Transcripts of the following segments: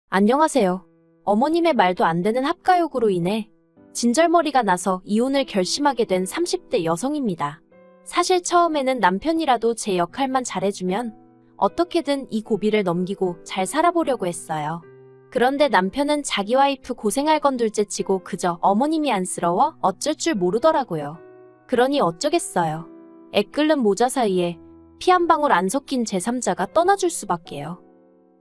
안녕하세요. 어머님의 말도 안 되는 합가욕으로 인해 진절머리가 나서 이혼을 결심하게 된 30대 여성입니다. 사실 처음에는 남편이라도 제 역할만 잘해주면 어떻게든 이 고비를 넘기고 잘 살아보려고 했어요. 그런데 남편은 자기 와이프 고생할 건 둘째치고 그저 어머님이 안쓰러워 어쩔 줄 모르더라고요. 그러니 어쩌겠어요. 애 끓는 모자 사이에 피 한 방울 안 섞인 제3자가 떠나줄 수밖에요.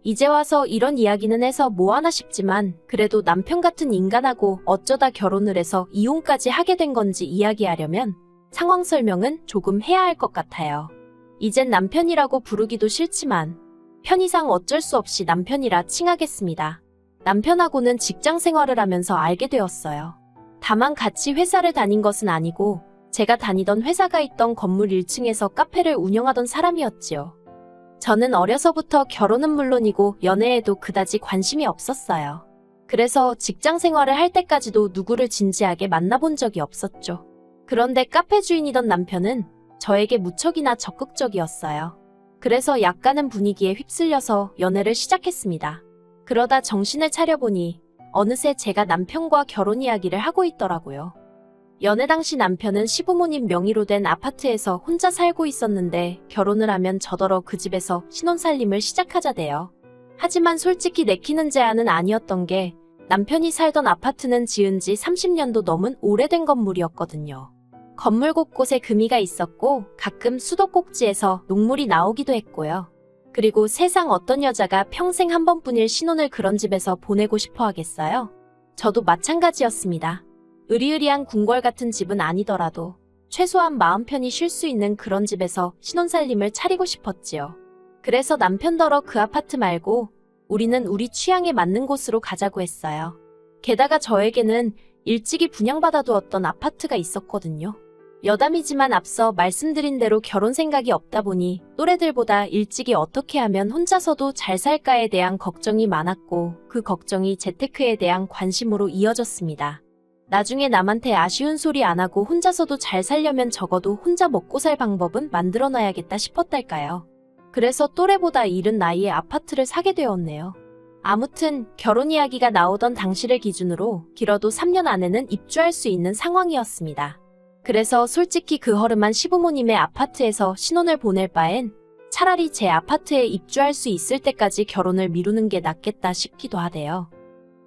이제 와서 이런 이야기는 해서 뭐하나 싶지만 그래도 남편 같은 인간하고 어쩌다 결혼을 해서 이혼까지 하게 된 건지 이야기하려면 상황 설명은 조금 해야 할 것 같아요. 이젠 남편이라고 부르기도 싫지만 편의상 어쩔 수 없이 남편이라 칭하겠습니다. 남편하고는 직장 생활을 하면서 알게 되었어요. 다만 같이 회사를 다닌 것은 아니고 제가 다니던 회사가 있던 건물 1층에서 카페를 운영하던 사람이었지요. 저는 어려서부터 결혼은 물론이고 연애에도 그다지 관심이 없었어요. 그래서 직장 생활을 할 때까지도 누구를 진지하게 만나본 적이 없었죠. 그런데 카페 주인이던 남편은 저에게 무척이나 적극적이었어요. 그래서 약간은 분위기에 휩쓸려서 연애를 시작했습니다. 그러다 정신을 차려보니 어느새 제가 남편과 결혼 이야기를 하고 있더라고요. 연애 당시 남편은 시부모님 명의로 된 아파트에서 혼자 살고 있었는데 결혼을 하면 저더러 그 집에서 신혼살림을 시작하자대요. 하지만 솔직히 내키는 제안은 아니었던 게 남편이 살던 아파트는 지은 지 30년도 넘은 오래된 건물이었거든요. 건물 곳곳에 금이가 있었고 가끔 수도꼭지에서 녹물이 나오기도 했고요. 그리고 세상 어떤 여자가 평생 한 번뿐일 신혼을 그런 집에서 보내고 싶어 하겠어요? 저도 마찬가지였습니다. 으리으리한 궁궐 같은 집은 아니더라도 최소한 마음 편히 쉴 수 있는 그런 집에서 신혼살림을 차리고 싶었지요. 그래서 남편더러 그 아파트 말고 우리는 우리 취향에 맞는 곳으로 가자고 했어요. 게다가 저에게는 일찍이 분양받아두었던 아파트가 있었거든요. 여담이지만 앞서 말씀드린 대로 결혼 생각이 없다 보니 또래들보다 일찍이 어떻게 하면 혼자서도 잘 살까에 대한 걱정이 많았고 그 걱정이 재테크에 대한 관심으로 이어졌습니다. 나중에 남한테 아쉬운 소리 안 하고 혼자서도 잘 살려면 적어도 혼자 먹고 살 방법은 만들어놔야겠다 싶었달까요. 그래서 또래보다 이른 나이에 아파트를 사게 되었네요. 아무튼 결혼 이야기가 나오던 당시를 기준으로 길어도 3년 안에는 입주할 수 있는 상황이었습니다. 그래서 솔직히 그 허름한 시부모님의 아파트에서 신혼을 보낼 바엔 차라리 제 아파트에 입주할 수 있을 때까지 결혼을 미루는 게 낫겠다 싶기도 하대요.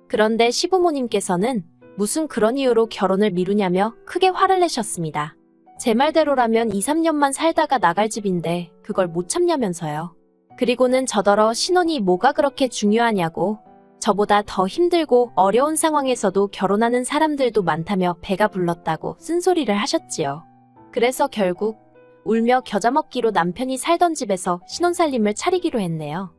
그런데 시부모님께서는 무슨 그런 이유로 결혼을 미루냐며 크게 화를 내셨습니다. 제 말대로라면 2, 3년만 살다가 나갈 집인데 그걸 못 참냐면서요. 그리고는 저더러 신혼이 뭐가 그렇게 중요하냐고 저보다 더 힘들고 어려운 상황에서도 결혼하는 사람들도 많다며 배가 불렀다고 쓴소리를 하셨지요. 그래서 결국 울며 겨자 먹기로 남편이 살던 집에서 신혼살림을 차리기로 했네요.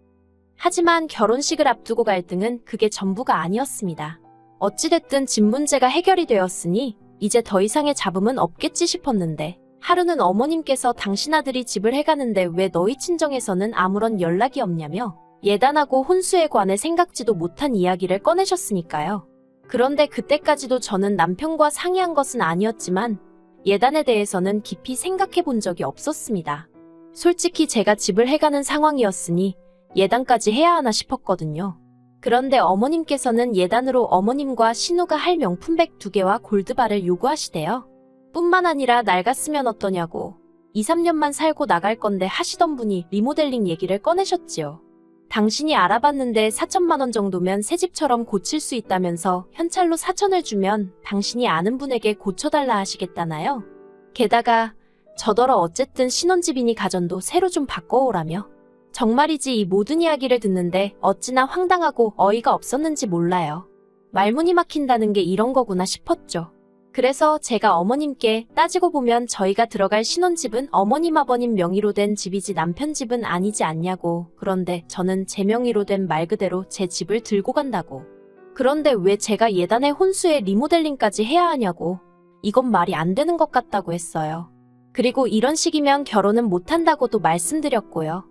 하지만 결혼식을 앞두고 갈등은 그게 전부가 아니었습니다. 어찌됐든 집 문제가 해결이 되었으니 이제 더 이상의 잡음은 없겠지 싶었는데 하루는 어머님께서 당신 아들이 집을 해가는데 왜 너희 친정에서는 아무런 연락이 없냐며 예단하고 혼수에 관해 생각지도 못한 이야기를 꺼내셨으니까요. 그런데 그때까지도 저는 남편과 상의한 것은 아니었지만 예단에 대해서는 깊이 생각해 본 적이 없었습니다. 솔직히 제가 집을 해가는 상황이었으니 예단까지 해야 하나 싶었거든요. 그런데 어머님께서는 예단으로 어머님과 신우가 할 명품백 2개와 골드바를 요구하시대요. 뿐만 아니라 낡았으면 어떠냐고 2, 3년만 살고 나갈 건데 하시던 분이 리모델링 얘기를 꺼내셨지요. 당신이 알아봤는데 4천만 원 정도면 새 집처럼 고칠 수 있다면서 현찰로 4천을 주면 당신이 아는 분에게 고쳐달라 하시겠다나요? 게다가 저더러 어쨌든 신혼집이니 가전도 새로 좀 바꿔오라며. 정말이지 이 모든 이야기를 듣는데 어찌나 황당하고 어이가 없었는지 몰라요. 말문이 막힌다는 게 이런 거구나 싶었죠. 그래서 제가 어머님께 따지고 보면 저희가 들어갈 신혼집은 어머님 아버님 명의로 된 집이지 남편 집은 아니지 않냐고. 그런데 저는 제 명의로 된 말 그대로 제 집을 들고 간다고. 그런데 왜 제가 예단의 혼수에 리모델링까지 해야 하냐고. 이건 말이 안 되는 것 같다고 했어요. 그리고 이런 식이면 결혼은 못한다고도 말씀드렸고요.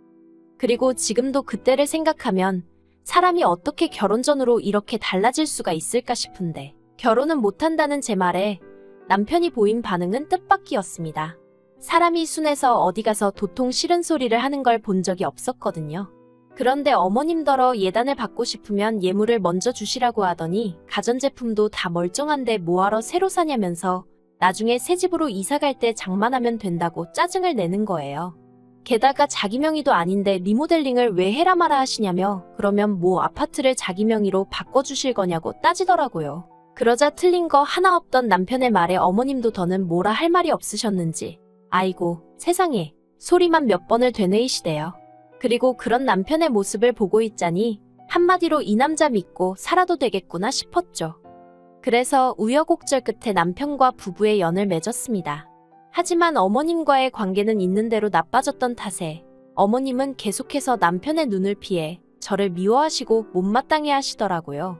그리고 지금도 그때를 생각하면 사람이 어떻게 결혼 전으로 이렇게 달라질 수가 있을까 싶은데 결혼은 못한다는 제 말에 남편이 보인 반응은 뜻밖이었습니다. 사람이 순해서 어디 가서 도통 싫은 소리를 하는 걸 본 적이 없었거든요. 그런데 어머님더러 예단을 받고 싶으면 예물을 먼저 주시라고 하더니 가전제품도 다 멀쩡한데 뭐하러 새로 사냐면서 나중에 새 집으로 이사 갈 때 장만하면 된다고 짜증을 내는 거예요. 게다가 자기 명의도 아닌데 리모델링을 왜 해라 마라 하시냐며 그러면 뭐 아파트를 자기 명의로 바꿔주실 거냐고 따지더라고요. 그러자 틀린 거 하나 없던 남편의 말에 어머님도 더는 뭐라 할 말이 없으셨는지 아이고 세상에 소리만 몇 번을 되뇌이시대요. 그리고 그런 남편의 모습을 보고 있자니 한마디로 이 남자 믿고 살아도 되겠구나 싶었죠. 그래서 우여곡절 끝에 남편과 부부의 연을 맺었습니다. 하지만 어머님과의 관계는 있는 대로 나빠졌던 탓에 어머님은 계속해서 남편의 눈을 피해 저를 미워하시고 못마땅해 하시더라고요.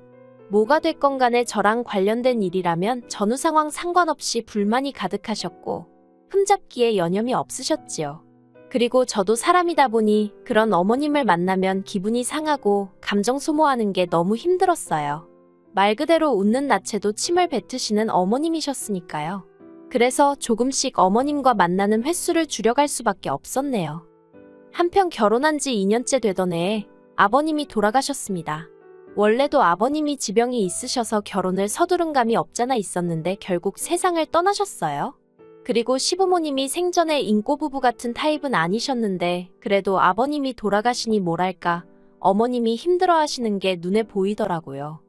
뭐가 됐건 간에 저랑 관련된 일이라면 전후 상황 상관없이 불만이 가득하셨고 흠잡기에 여념이 없으셨지요. 그리고 저도 사람이다 보니 그런 어머님을 만나면 기분이 상하고 감정 소모하는 게 너무 힘들었어요. 말 그대로 웃는 낯에도 침을 뱉으시는 어머님이셨으니까요. 그래서 조금씩 어머님과 만나는 횟수를 줄여갈 수밖에 없었네요. 한편 결혼한 지 2년째 되던 해에 아버님이 돌아가셨습니다. 원래도 아버님이 지병이 있으셔서 결혼을 서두른 감이 없잖아 있었는데 결국 세상을 떠나셨어요. 그리고 시부모님이 생전에 인꼬부부 같은 타입은 아니셨는데 그래도 아버님이 돌아가시니 뭐랄까 어머님이 힘들어하시는 게 눈에 보이더라고요.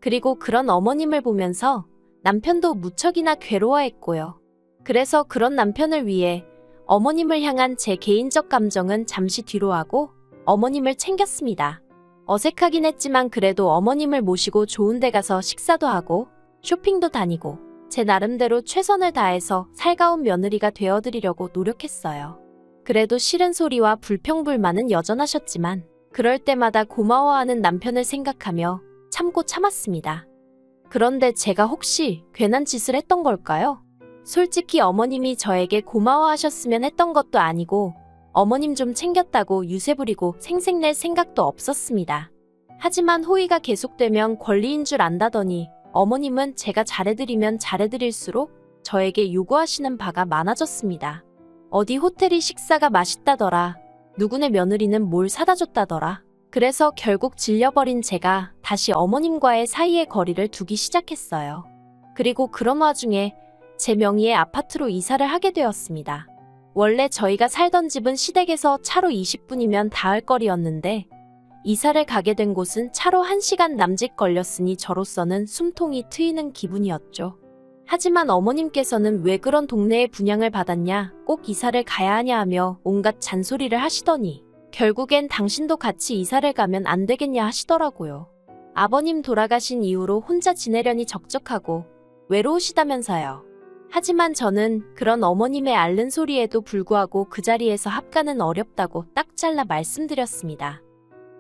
그리고 그런 어머님을 보면서 남편도 무척이나 괴로워했고요. 그래서 그런 남편을 위해 어머님을 향한 제 개인적 감정은 잠시 뒤로 하고 어머님을 챙겼습니다. 어색하긴 했지만 그래도 어머님을 모시고 좋은 데 가서 식사도 하고 쇼핑도 다니고 제 나름대로 최선을 다해서 살가운 며느리가 되어드리려고 노력했어요. 그래도 싫은 소리와 불평불만은 여전하셨지만 그럴 때마다 고마워하는 남편을 생각하며 참고 참았습니다. 그런데 제가 혹시 괜한 짓을 했던 걸까요? 솔직히 어머님이 저에게 고마워하셨으면 했던 것도 아니고 어머님 좀 챙겼다고 유세 부리고 생색낼 생각도 없었습니다. 하지만 호의가 계속되면 권리인 줄 안다더니 어머님은 제가 잘해드리면 잘해드릴수록 저에게 요구하시는 바가 많아졌습니다. 어디 호텔이 식사가 맛있다더라. 누구네 며느리는 뭘 사다 줬다더라. 그래서 결국 질려버린 제가 다시 어머님과의 사이의 거리를 두기 시작했어요. 그리고 그런 와중에 제 명의의 아파트로 이사를 하게 되었습니다. 원래 저희가 살던 집은 시댁에서 차로 20분이면 닿을 거리였는데 이사를 가게 된 곳은 차로 1시간 남짓 걸렸으니 저로서는 숨통이 트이는 기분이었죠. 하지만 어머님께서는 왜 그런 동네에 분양을 받았냐, 꼭 이사를 가야 하냐 하며 온갖 잔소리를 하시더니 결국엔 당신도 같이 이사를 가면 안 되겠냐 하시더라고요. 아버님 돌아가신 이후로 혼자 지내려니 적적하고 외로우시다면서요. 하지만 저는 그런 어머님의 앓는 소리에도 불구하고 그 자리에서 합가는 어렵다고 딱 잘라 말씀드렸습니다.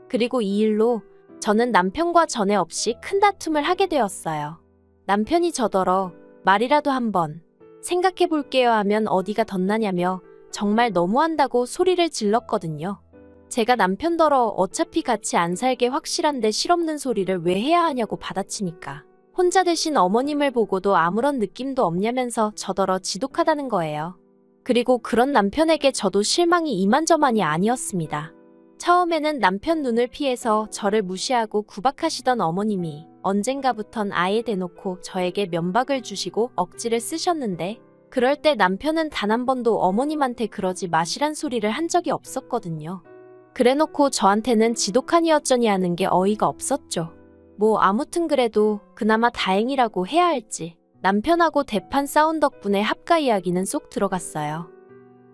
그리고 이 일로 저는 남편과 전에 없이 큰 다툼을 하게 되었어요. 남편이 저더러 말이라도 한번 생각해 볼게요 하면 어디가 덧나냐며 정말 너무한다고 소리를 질렀거든요. 제가 남편더러 어차피 같이 안 살게 확실한데 실없는 소리를 왜 해야 하냐고 받아치니까 혼자 되신 어머님을 보고도 아무런 느낌도 없냐면서 저더러 지독하다는 거예요. 그리고 그런 남편에게 저도 실망이 이만저만이 아니었습니다. 처음에는 남편 눈을 피해서 저를 무시하고 구박하시던 어머님이 언젠가부턴 아예 대놓고 저에게 면박을 주시고 억지를 쓰셨는데 그럴 때 남편은 단 한 번도 어머님한테 그러지 마시란 소리를 한 적이 없었거든요. 그래놓고 저한테는 지독하니 어쩌니 하는 게 어이가 없었죠. 뭐 아무튼 그래도 그나마 다행이라고 해야 할지 남편하고 대판 싸운 덕분에 합가 이야기는 쏙 들어갔어요.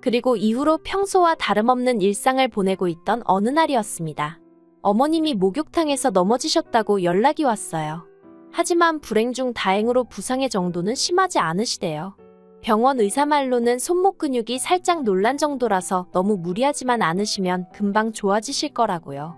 그리고 이후로 평소와 다름없는 일상을 보내고 있던 어느 날이었습니다. 어머님이 목욕탕에서 넘어지셨다고 연락이 왔어요. 하지만 불행 중 다행으로 부상의 정도는 심하지 않으시대요. 병원 의사 말로는 손목 근육이 살짝 놀란 정도라서 너무 무리하지만 않으시면 금방 좋아지실 거라고요.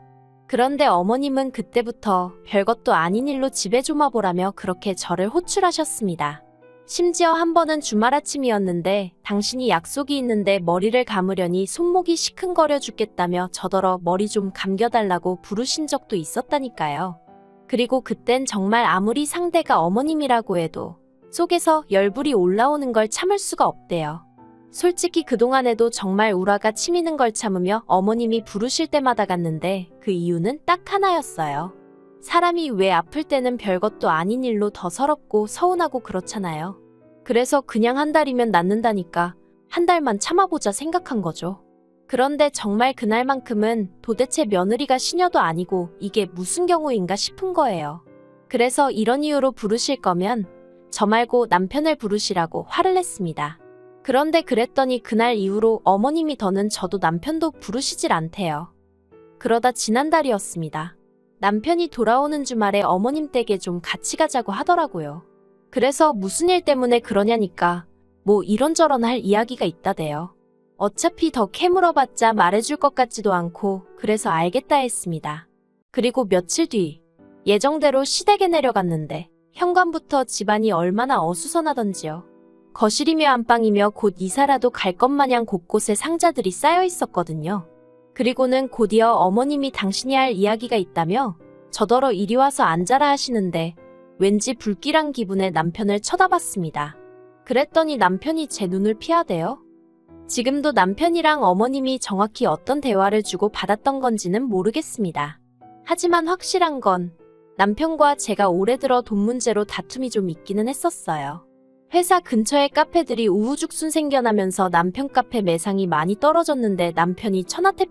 그런데 어머님은 그때부터 별것도 아닌 일로 집에 좀 와보라며 그렇게 저를 호출하셨습니다. 심지어 한 번은 주말 아침이었는데 당신이 약속이 있는데 머리를 감으려니 손목이 시큰거려 죽겠다며 저더러 머리 좀 감겨달라고 부르신 적도 있었다니까요. 그리고 그땐 정말 아무리 상대가 어머님이라고 해도 속에서 열불이 올라오는 걸 참을 수가 없대요. 솔직히 그동안에도 정말 우라가 치미는 걸 참으며 어머님이 부르실 때마다 갔는데 그 이유는 딱 하나였어요. 사람이 왜 아플 때는 별것도 아닌 일로 더 서럽고 서운하고 그렇잖아요. 그래서 그냥 한 달이면 낫는다니까 한 달만 참아보자 생각한 거죠. 그런데 정말 그날만큼은 도대체 며느리가 시녀도 아니고 이게 무슨 경우인가 싶은 거예요. 그래서 이런 이유로 부르실 거면 저 말고 남편을 부르시라고 화를 냈습니다. 그런데 그랬더니 그날 이후로 어머님이 더는 저도 남편도 부르시질 않대요. 그러다 지난달이었습니다. 남편이 돌아오는 주말에 어머님 댁에 좀 같이 가자고 하더라고요. 그래서 무슨 일 때문에 그러냐니까 뭐 이런저런 할 이야기가 있다대요. 어차피 더 캐물어봤자 말해줄 것 같지도 않고 그래서 알겠다 했습니다. 그리고 며칠 뒤 예정대로 시댁에 내려갔는데 현관부터 집안이 얼마나 어수선하던지요. 거실이며 안방이며 곧 이사라도 갈 것 마냥 곳곳에 상자들이 쌓여 있었거든요. 그리고는 곧이어 어머님이 당신이 할 이야기가 있다며 저더러 이리 와서 앉아라 하시는데 왠지 불길한 기분에 남편을 쳐다봤습니다. 그랬더니 남편이 제 눈을 피하대요. 지금도 남편이랑 어머님이 정확히 어떤 대화를 주고 받았던 건지는 모르겠습니다. 하지만 확실한 건 남편과 제가 올해 들어 돈 문제로 다툼이 좀 있기는 했었어요. 회사 근처에 카페들이 우후죽순 생겨나면서 남편 카페 매상이 많이 떨어졌는데 남편이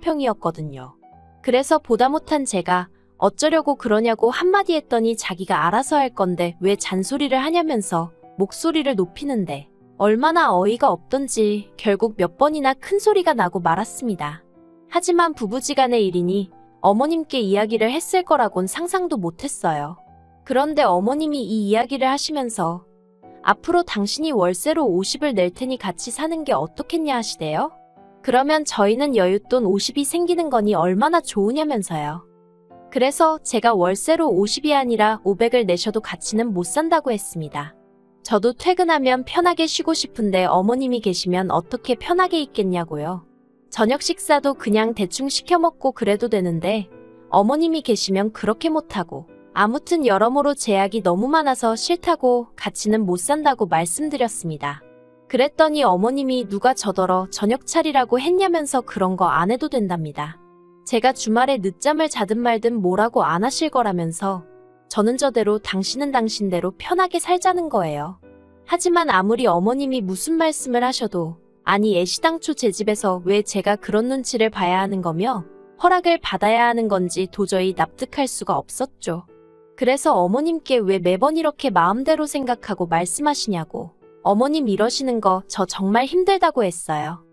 천하태평이었거든요. 그래서 보다 못한 제가 어쩌려고 그러냐고 한마디 했더니 자기가 알아서 할 건데 왜 잔소리를 하냐면서 목소리를 높이는데 얼마나 어이가 없던지 결국 몇 번이나 큰 소리가 나고 말았습니다. 하지만 부부지간의 일이니 어머님께 이야기를 했을 거라곤 상상도 못했어요. 그런데 어머님이 이 이야기를 하시면서 앞으로 당신이 월세로 50을 낼 테니 같이 사는 게 어떻겠냐 하시대요. 그러면 저희는 여윳돈 50이 생기는 거니 얼마나 좋으냐면서요. 그래서 제가 월세로 50이 아니라 500을 내셔도 같이는 못 산다고 했습니다. 저도 퇴근하면 편하게 쉬고 싶은데 어머님이 계시면 어떻게 편하게 있겠냐고요. 저녁 식사도 그냥 대충 시켜 먹고 그래도 되는데 어머님이 계시면 그렇게 못하고 아무튼 여러모로 제약이 너무 많아서 싫다고 같이는 못 산다고 말씀드렸습니다. 그랬더니 어머님이 누가 저더러 저녁 차리라고 했냐면서 그런 거 안 해도 된답니다. 제가 주말에 늦잠을 자든 말든 뭐라고 안 하실 거라면서 저는 저대로 당신은 당신대로 편하게 살자는 거예요. 하지만 아무리 어머님이 무슨 말씀을 하셔도 아니 애시당초 제 집에서 왜 제가 그런 눈치를 봐야 하는 거며 허락을 받아야 하는 건지 도저히 납득할 수가 없었죠. 그래서 어머님께 왜 매번 이렇게 마음대로 생각하고 말씀하시냐고 어머님 이러시는 거 저 정말 힘들다고 했어요.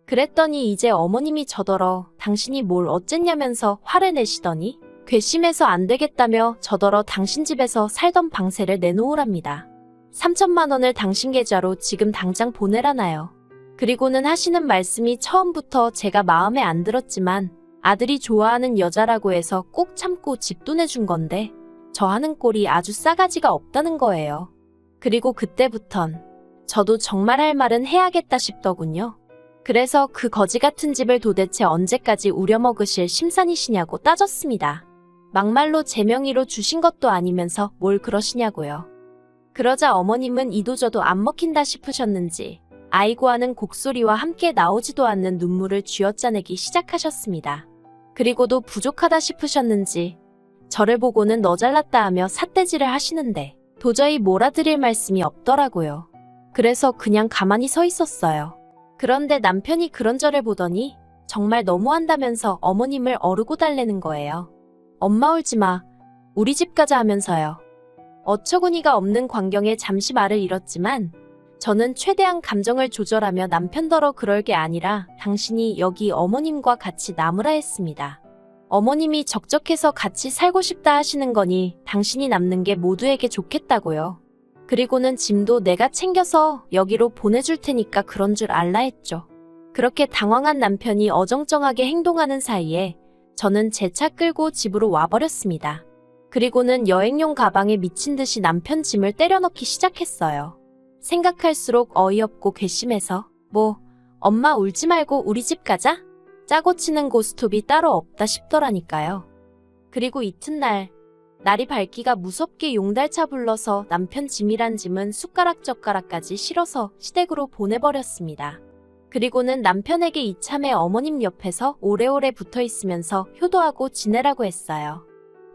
그랬더니 이제 어머님이 저더러 당신이 뭘 어쨌냐면서 화를 내시더니 괘씸해서 안 되겠다며 저더러 당신 집에서 살던 방세를 내놓으랍니다. 3천만 원을 당신 계좌로 지금 당장 보내라나요. 그리고는 하시는 말씀이 처음부터 제가 마음에 안 들었지만 아들이 좋아하는 여자라고 해서 꼭 참고 집 돈 내준 건데 저 하는 꼴이 아주 싸가지가 없다는 거예요. 그리고 그때부턴 저도 정말 할 말은 해야겠다 싶더군요. 그래서 그 거지 같은 집을 도대체 언제까지 우려먹으실 심산이시냐고 따졌습니다. 막말로 제 명의로 주신 것도 아니면서 뭘 그러시냐고요. 그러자 어머님은 이도저도 안 먹힌다 싶으셨는지 아이고 하는 곡소리와 함께 나오지도 않는 눈물을 쥐어짜내기 시작하셨습니다. 그리고도 부족하다 싶으셨는지 저를 보고는 너 잘났다 하며 삿대질을 하시는데 도저히 몰아드릴 말씀이 없더라고요. 그래서 그냥 가만히 서 있었어요. 그런데 남편이 그런 저를 보더니 정말 너무한다면서 어머님을 어르고 달래는 거예요. 엄마 울지 마. 우리 집 가자 하면서요. 어처구니가 없는 광경에 잠시 말을 잃었지만 저는 최대한 감정을 조절하며 남편더러 그럴 게 아니라 당신이 여기 어머님과 같이 남으라 했습니다. 어머님이 적적해서 같이 살고 싶다 하시는 거니 당신이 남는 게 모두에게 좋겠다고요. 그리고는 짐도 내가 챙겨서 여기로 보내줄 테니까 그런 줄 알라 했죠. 그렇게 당황한 남편이 어정쩡하게 행동하는 사이에 저는 제 차 끌고 집으로 와버렸습니다. 그리고는 여행용 가방에 미친 듯이 남편 짐을 때려넣기 시작했어요. 생각할수록 어이없고 괘씸해서 엄마 울지 말고 우리 집 가자? 짜고 치는 고스톱이 따로 없다 싶더라니까요. 그리고 이튿날 날이 밝기가 무섭게 용달차 불러서 남편 짐이란 짐은 숟가락 젓가락까지 실어서 시댁으로 보내버렸습니다. 그리고는 남편에게 이참에 어머님 옆에서 오래오래 붙어 있으면서 효도하고 지내라고 했어요.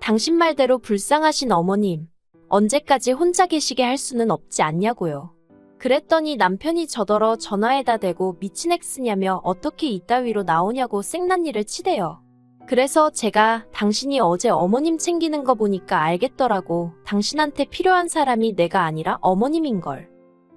당신 말대로 불쌍하신 어머님, 언제까지 혼자 계시게 할 수는 없지 않냐고요. 그랬더니 남편이 저더러 전화에다 대고 미친 엑스냐며 어떻게 이따위로 나오냐고 생난리를 치대요. 그래서 제가 당신이 어제 어머님 챙기는 거 보니까 알겠더라고. 당신한테 필요한 사람이 내가 아니라 어머님인걸.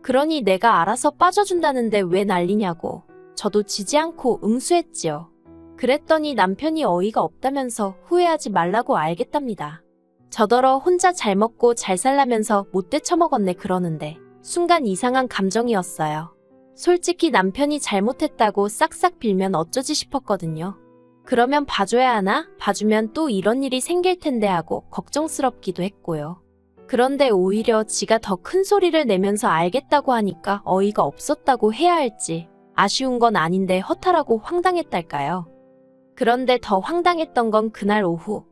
그러니 내가 알아서 빠져준다는데 왜 난리냐고. 저도 지지 않고 응수했지요. 그랬더니 남편이 어이가 없다면서 후회하지 말라고 알겠답니다. 저더러 혼자 잘 먹고 잘 살라면서 못돼 처먹었네 그러는데 순간 이상한 감정이었어요. 솔직히 남편이 잘못했다고 싹싹 빌면 어쩌지 싶었거든요. 그러면 봐줘야 하나? 봐주면 또 이런 일이 생길 텐데 하고 걱정스럽기도 했고요. 그런데 오히려 지가 더 큰 소리를 내면서 알겠다고 하니까 어이가 없었다고 해야 할지 아쉬운 건 아닌데 허탈하고 황당했달까요. 그런데 더 황당했던 건 그날 오후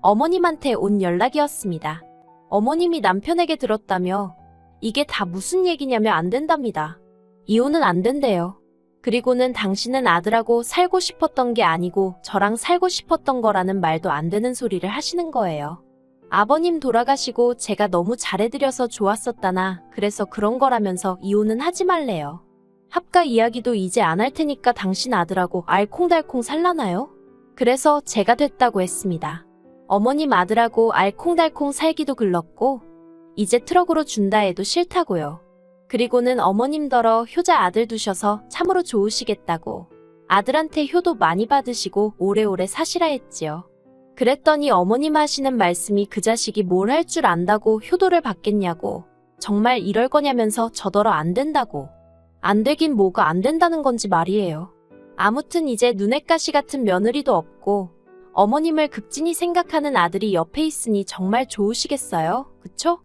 어머님한테 온 연락이었습니다. 어머님이 남편에게 들었다며 이게 다 무슨 얘기냐며 안 된답니다. 이혼은 안 된대요. 그리고는 당신은 아들하고 살고 싶었던 게 아니고 저랑 살고 싶었던 거라는 말도 안 되는 소리를 하시는 거예요. 아버님 돌아가시고 제가 너무 잘해드려서 좋았었다나 그래서 그런 거라면서 이혼은 하지 말래요. 합가 이야기도 이제 안 할 테니까 당신 아들하고 알콩달콩 살라나요? 그래서 제가 됐다고 했습니다. 어머님 아들하고 알콩달콩 살기도 글렀고 이제 트럭으로 준다 해도 싫다고요. 그리고는 어머님더러 효자 아들 두셔서 참으로 좋으시겠다고 아들한테 효도 많이 받으시고 오래오래 사시라 했지요. 그랬더니 어머님 하시는 말씀이 그 자식이 뭘 할 줄 안다고 효도를 받겠냐고 정말 이럴 거냐면서 저더러 안 된다고. 안 되긴 뭐가 안 된다는 건지 말이에요. 아무튼 이제 눈엣 가시 같은 며느리도 없고 어머님을 극진히 생각하는 아들이 옆에 있으니 정말 좋으시겠어요? 그쵸?